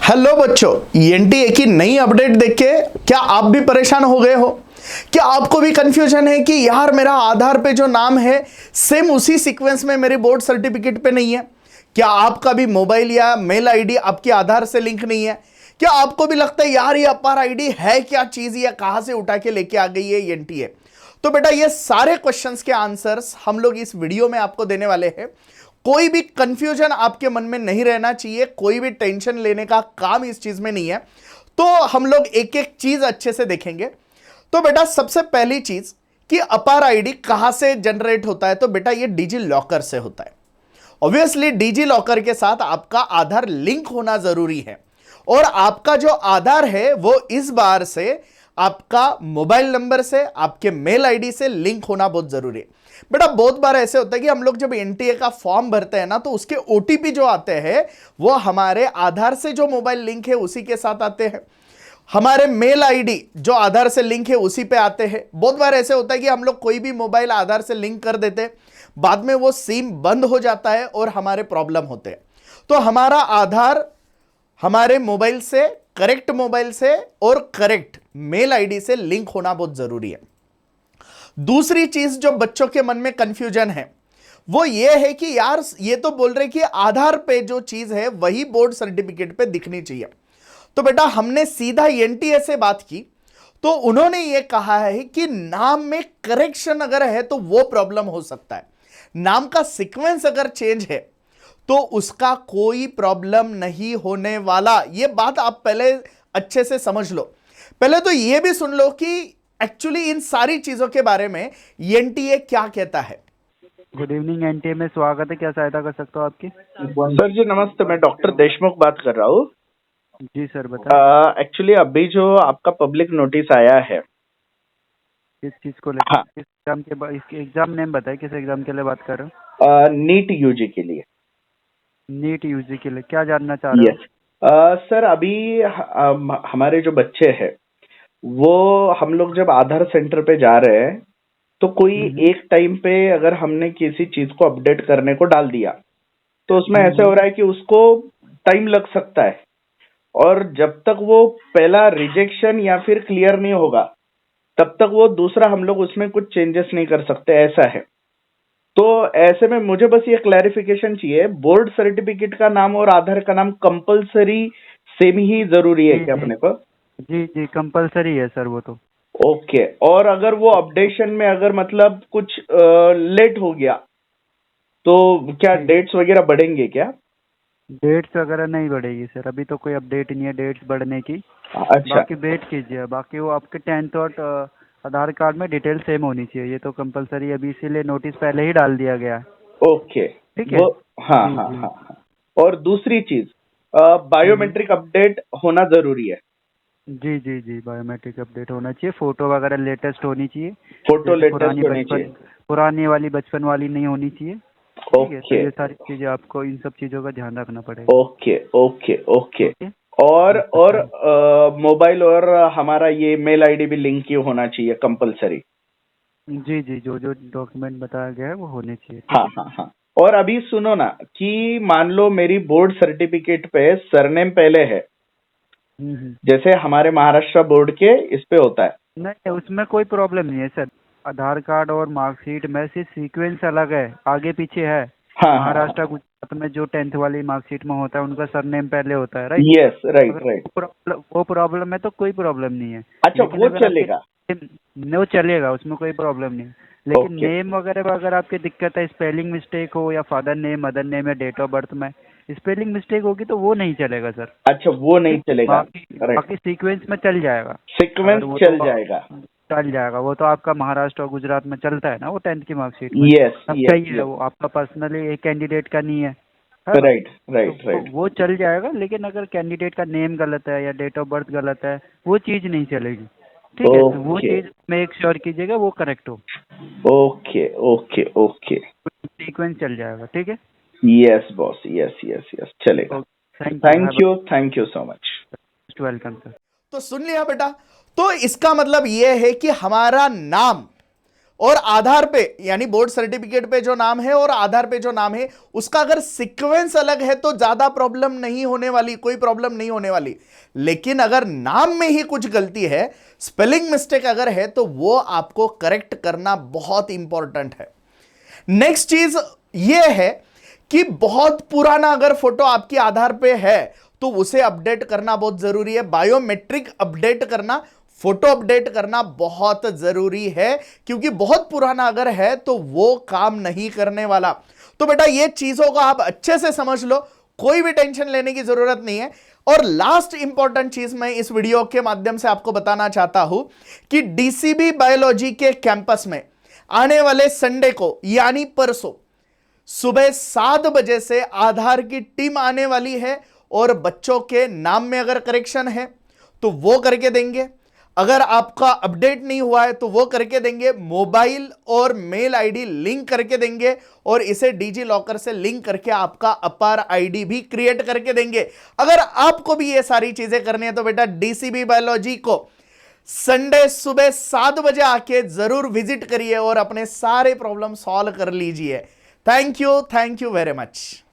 Hello बच्चों, NTA की नई अपडेट देख के क्या आप भी परेशान हो गए हो? क्या आपको भी कंफ्यूजन है कि यार मेरा आधार पे जो नाम है सेम उसी सीक्वेंस में मेरे बोर्ड सर्टिफिकेट पे नहीं है? क्या आपका भी मोबाइल या मेल आईडी आपके आधार से लिंक नहीं है? क्या आपको भी लगता है यार ये अपार आईडी है क्या चीज, या कहां से उठा के लेके आ गई है एनटीए? तो बेटा ये सारे क्वेश्चंस के आंसर्स हम लोग इस वीडियो में आपको देने वाले हैं। कोई भी कंफ्यूजन आपके मन में नहीं रहना चाहिए, कोई भी टेंशन लेने का काम इस चीज में नहीं है। तो हम लोग एक एक चीज अच्छे से देखेंगे। तो बेटा सबसे पहली चीज कि अपार आईडी कहां से जनरेट होता है, तो बेटा ये डिजी लॉकर से होता है। ऑब्वियसली डिजी लॉकर के साथ आपका आधार लिंक होना जरूरी है, और आपका जो आधार है वो इस बार से आपका मोबाइल नंबर से, आपके मेल आईडी से लिंक होना बहुत जरूरी है। बेटा बहुत बार ऐसे होता है कि हम लोग जब एनटीए का फॉर्म भरते हैं ना, तो उसके ओटीपी जो आते हैं वो हमारे आधार से जो मोबाइल लिंक है उसी के साथ आते हैं। हमारे मेल आईडी जो आधार से लिंक है उसी पे आते हैं। बहुत बार ऐसे होता है कि हम लोग कोई भी मोबाइल आधार से लिंक कर देते हैं, बाद में वो सिम बंद हो जाता है और हमारे प्रॉब्लम होते हैं। तो हमारा आधार हमारे मोबाइल से, करेक्ट मोबाइल से और करेक्ट मेल आईडी से लिंक होना बहुत जरूरी है। दूसरी चीज जो बच्चों के मन में कंफ्यूजन है वो ये है कि यार ये तो बोल रहे कि आधार पे जो चीज है वही बोर्ड सर्टिफिकेट पे दिखनी चाहिए। तो बेटा हमने सीधा एनटीए से बात की, तो उन्होंने ये कहा है कि नाम में करेक्शन अगर है तो वो प्रॉब्लम हो सकता है। नाम का सीक्वेंस अगर चेंज है तो उसका कोई प्रॉब्लम नहीं होने वाला। ये बात आप पहले अच्छे से समझ लो। पहले तो ये भी सुन लो कि एक्चुअली इन सारी चीजों के बारे में एनटीए क्या कहता है। गुड इवनिंग एनटीए में स्वागत है। क्या सहायता कर सकता हूँ आपकी? सर जी नमस्ते, मैं डॉक्टर देशमुख बात कर रहा हूँ। जी सर बताएं। एक्चुअली अभी जो आपका पब्लिक नोटिस आया है, किस चीज़ को लेकर? हाँ, किस एग्जाम के इसके एग्जाम नेम बताएं, किस एग्जाम के लिए बात कर रहे हो? नीट यूजी के लिए। नीट यूजी के लिए क्या जानना चाह रहे हो? यस सर, अभी हमारे जो बच्चे हैं वो, हम लोग जब आधार सेंटर पे जा रहे हैं तो कोई एक टाइम पे अगर हमने किसी चीज को अपडेट करने को डाल दिया तो उसमें ऐसे हो रहा है कि उसको टाइम लग सकता है, और जब तक वो पहला रिजेक्शन या फिर क्लियर नहीं होगा तब तक वो दूसरा हम लोग उसमें कुछ चेंजेस नहीं कर सकते, ऐसा है। तो ऐसे में मुझे बस ये क्लैरिफिकेशन चाहिए, बोर्ड सर्टिफिकेट का नाम और आधार का नाम कंपलसरी सेम ही जरूरी है क्या अपने को? जी जी कंपलसरी है सर वो तो। ओके, और अगर वो अपडेशन में अगर मतलब कुछ लेट हो गया तो क्या डेट्स वगैरह बढ़ेंगे क्या? डेट्स वगैरह नहीं बढ़ेगी सर, अभी तो कोई अपडेट नहीं है डेट्स बढ़ने की। अच्छा, बाकी वेट कीजिए, बाकी वो आपके 10th और आधार कार्ड में डिटेल सेम होनी चाहिए, ये तो कंपलसरी अभी इसीलिए नोटिस पहले ही डाल दिया गया है। ओके, ठीक है। वो हाँ जी हाँ जी। हाँ हाँ। और दूसरी चीज, बायोमेट्रिक अपडेट होना जरूरी है। जी जी जी बायोमेट्रिक अपडेट होना चाहिए, फोटो वगैरह लेटेस्ट होनी चाहिए। फोटो जैसे लेटेस्ट होनी चाहिए। पुरानी वाली बचपन वाली नहीं होनी चाहिए। ठीक है, तो ओके ये सारी चीजें आपको इन सब चीजों का ध्यान रखना पड़ेगा। Okay okay okay. ओके। और मोबाइल और हमारा ये मेल आईडी भी लिंक ही होना चाहिए कंपलसरी। जी जी जो जो डॉक्यूमेंट बताया गया है वो होने चाहिए। ठीक हाँ है। हाँ हाँ। और अभी सुनो ना कि मान लो मेरी बोर्ड सर्टिफिकेट पे सरनेम पहले है, जैसे हमारे महाराष्ट्र बोर्ड के इस पे होता है। नहीं उसमें कोई प्रॉब्लम नहीं है सर, आधार कार्ड और मार्कशीट में सिर्फ सीक्वेंस अलग है, आगे पीछे है। हाँ हाँ। महाराष्ट्र गुजरात में जो 10th वाली मार्कशीट में होता है उनका सरनेम पहले होता है, राइट? Yes, right right. वो प्रॉब्लम है तो कोई प्रॉब्लम नहीं है। अच्छा, लेकिन वो अगर चलेगा। वो चलेगा, उसमें कोई प्रॉब्लम नहीं है। लेकिन ओके। नेम वगैरह में अगर आपकी दिक्कत है, स्पेलिंग मिस्टेक हो या फादर नेम मदर नेम या डेट ऑफ बर्थ में स्पेलिंग मिस्टेक होगी तो वो नहीं चलेगा सर। अच्छा, वो नहीं चलेगा। राइट, बाकी सीक्वेंस में चल जाएगा। सीक्वेंस अगर वो चल तो जाएगा। चल जाएगा, वो तो आपका महाराष्ट्र और गुजरात में चलता है ना, वो 10th की मार्कशीट में यस सब यस सही है। यस। वो आपका पर्सनली एक कैंडिडेट का नहीं है ना? राइट राइट तो राइट। वो चल जाएगा, लेकिन अगर कैंडिडेट का नेम गलत है या डेट ऑफ बर्थ गलत है वो चीज़ नहीं चलेगी। ठीक है, तो वो ओके चीज़ मेक श्योर कीजिएगा वो करेक्ट हो। Okay okay okay. सीक्वेंस चल जाएगा। ठीक है। Yes boss, yes yes yes, चलेगा। Thank you so much. Welcome sir. तो सुन लिया बेटा, तो इसका मतलब यह है कि हमारा नाम और आधार पे यानी बोर्ड सर्टिफिकेट पे जो नाम है और आधार पे जो नाम है उसका अगर सीक्वेंस अलग है तो ज्यादा प्रॉब्लम नहीं होने वाली, कोई प्रॉब्लम नहीं होने वाली। लेकिन अगर नाम में ही कुछ गलती है, स्पेलिंग मिस्टेक अगर है, तो वो आपको करेक्ट करना बहुत इंपॉर्टेंट है। नेक्स्ट चीज ये है कि बहुत पुराना अगर फोटो आपकी आधार पे है तो उसे अपडेट करना बहुत जरूरी है। बायोमेट्रिक अपडेट करना, फोटो अपडेट करना बहुत जरूरी है, क्योंकि बहुत पुराना अगर है तो वो काम नहीं करने वाला। तो बेटा ये चीजों को आप अच्छे से समझ लो, कोई भी टेंशन लेने की जरूरत नहीं है। और लास्ट इंपॉर्टेंट चीज मैं इस वीडियो के माध्यम से आपको बताना चाहता हूं कि डीसीबी बायोलॉजी के कैंपस में आने वाले संडे को यानी परसों सुबह 7 बजे से आधार की टीम आने वाली है, और बच्चों के नाम में अगर करेक्शन है तो वो करके देंगे, अगर आपका अपडेट नहीं हुआ है तो वो करके देंगे, मोबाइल और मेल आईडी लिंक करके देंगे, और इसे डिजी लॉकर से लिंक करके आपका अपार आईडी भी क्रिएट करके देंगे। अगर आपको भी ये सारी चीजें करनी है तो बेटा डीसीबी बायोलॉजी को संडे सुबह 7 बजे आके जरूर विजिट करिए और अपने सारे प्रॉब्लम सॉल्व कर लीजिए। Thank you very much.